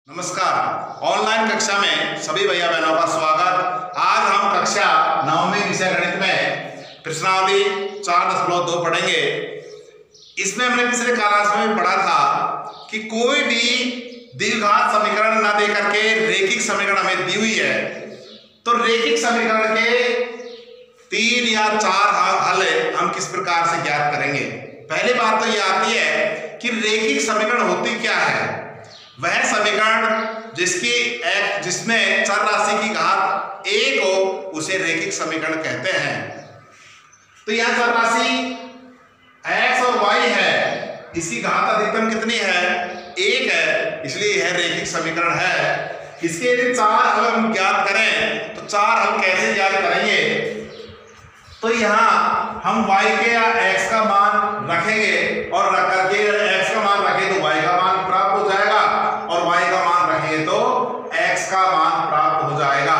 नमस्कार। ऑनलाइन कक्षा में सभी भैया बहनों का स्वागत। आज हम कक्षा 9वीं विषय गणित में प्रश्नावली 4.2 पढ़ेंगे। इसमें हमने पिछले क्लास में पढ़ा था कि कोई भी द्विघात समीकरण न दे करके रैखिक समीकरण हमें दी हुई है, तो रैखिक समीकरण के 3 या 4 हल हम किस प्रकार से ज्ञात करेंगे। पहली बात तो ये आती है कि रैखिक समीकरण होती क्या है। वह समीकरण जिसमें चर राशि की घात 1 हो उसे रैखिक समीकरण कहते हैं। तो यह चर राशि x और y है, इसकी घात अधिकतम कितनी है? 1 है, इसलिए यह रैखिक समीकरण है। इसके यदि 4 हल हम ज्ञात करें तो 4 हल कैसे ज्ञात करेंगे? तो यहाँ हम y के या x का मान रखेंगे और रख करके x का मान रखें तो y का मान प्राप्त हो जाएगा और y का मान रखेंगे तो x का मान प्राप्त हो जाएगा।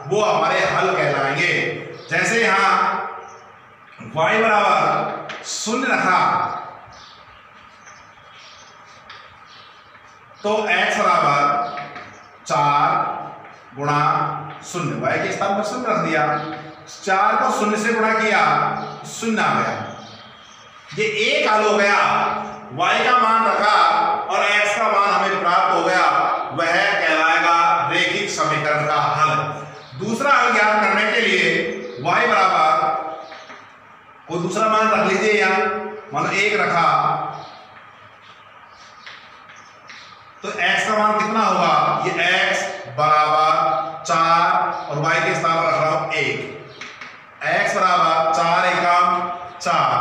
वो हमारे हल कहलाएंगे। जैसे यहाँ y बराबर 0 रखा तो x बराबर 4 गुणा 0, y के स्थान पर 0 रख दिया। 4 को 0 से गुणा किया, 0 आ गया। ये एक हल हो गया। y का मान रखा और x का मान हमें प्राप्त हो गया, वह कहलाएगा रैखिक समीकरण का हल। दूसरा हल ज्ञात करने के लिए y बराबर कोई दूसरा मान रख लीजिए। यहाँ मान लो 1 रखा तो x का मान कितना होगा? ये x बराबर 4 और y के स्थान पर रख रहा हूं 1। x बराबर 4 एकम 4,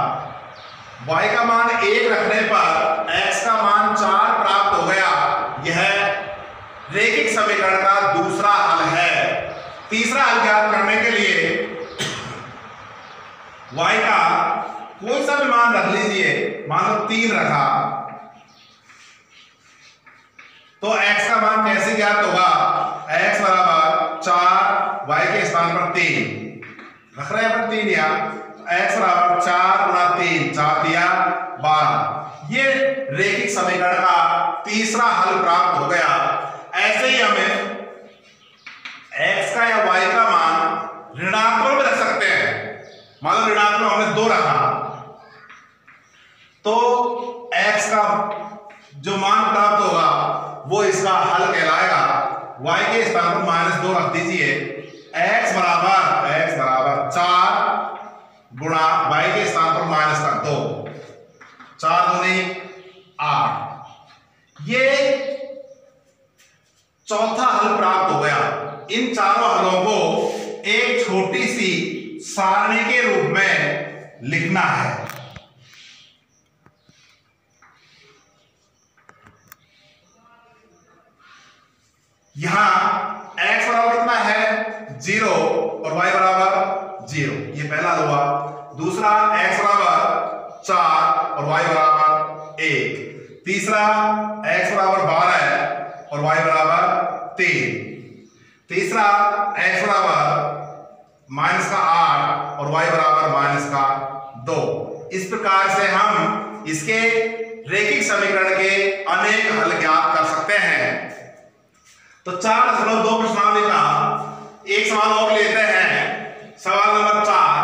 y का मान 1 रखने पर x का मान 4 प्राप्त हो गया। यह रैखिक समीकरण का दूसरा हल है। तीसरा हल ज्ञात करने के लिए y का कोई सा भी मान रख लीजिए। मान लो 3 रखा तो x का मान कैसे ज्ञात होगा? x बराबर 4, y के स्थान पर 3 रख रहे हैं अपन 3 या x बराबर 4 गुणा 3, 4 दिया 12। ये रैखिक समीकरण का तीसरा हल प्राप्त हो गया। ऐसे ही हमें x का या y का मान ऋणात्मक भी रख सकते हैं। मान लो ऋणात्मक हमने 2 रखा तो x का जो मान प्राप्त होगा वो इसका हल कहलाएगा। y के स्थान पर -2 रख दीजिए। x बराबर 4 गुणा y के स्थान पर -2, 4 दूनी 8। ये चौथा हल प्राप्त हो गया। इन चारों हलों को एक छोटी सी सारणी के रूप में लिखना है। यहां x बराबर कितना है? 0 और y बराबर 0। ये पहला हुआ। दूसरा x बराबर 4 और y बराबर 1। तीसरा x बराबर 12 और y बराबर 3। तीसरा x बराबर -8 और y बराबर -2। इस प्रकार से हम इसके रैखिक समीकरण के अनेक हल ज्ञात कर सकते हैं। तो 4.2 प्रश्नावली का एक सवाल और लेते हैं। सवाल नंबर 4।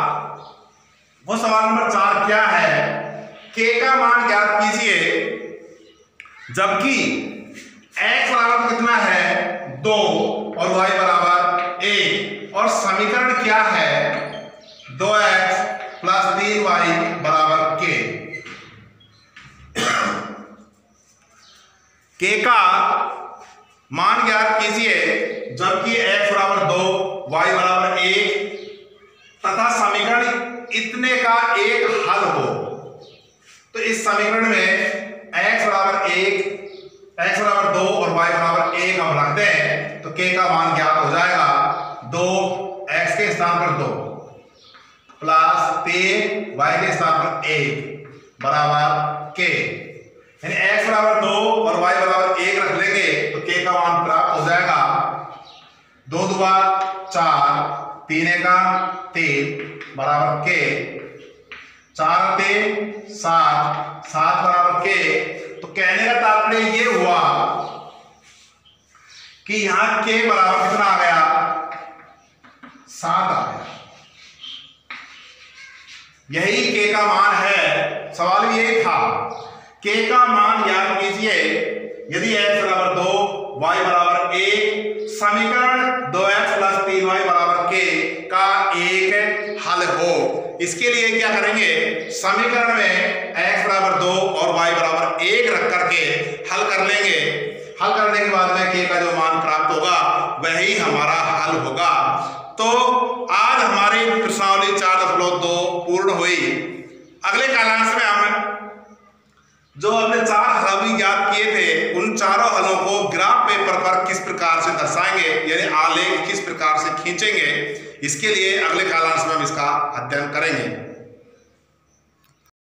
वो सवाल नंबर 4 क्या है? k का मान ज्ञात कीजिए जबकि x बराबर कितना है? 2 और y बराबर 1 और समीकरण क्या है? 2x + 3y बराबर k। k का मान ज्ञात कीजिए जबकि x बराबर 2 y बराबर 1 तथा समीकरण इतने का एक हल हो। तो इस समीकरण में x बराबर 2 और y बराबर 1 हम रखते हैं तो k का मान ज्ञात हो जाएगा। 2 x के स्थान पर 2 प्लस 3 y के स्थान पर 1 बराबर k। यानी x बराबर 2 और y बराबर 1 रख लेंगे तो k का मान प्राप्त हो जाएगा। 2 दूना 4, 3 एकम 3 बराबर k, 4 3 7 बराबर k। तो कहने का तात्पर्य ये हुआ कि यहां के बराबर कितना आ गया, 7 आ गया। यही के का मान है, सवाल भी यही था। के का मान याद कीजिए, यदि x बराबर 2 y बराबर 1, समीकरण 2x प्लस 3y बराबर k का एक हल हो। इसके लिए क्या करेंगे, समीकरण में x बराबर 2 और y बराबर 1 रख करके हल कर लेंगे। हल करने के बाद में k का जो मान प्राप्त होगा वही हमारा हल होगा। तो आज हमारी प्रश्नावली 4.2 पूर्ण हुई। अगले कालांश में हम जो हमने 4 हल भी ज्ञात किए थे, उन चारों हलों को ग्राफ पेपर पर किस प्रकार से दर्शाएंगे, यानी आलेख किस प्रकार से खींचेंगे, इसके लिए अगले कालांश में हम इसका अध्ययन करेंगे।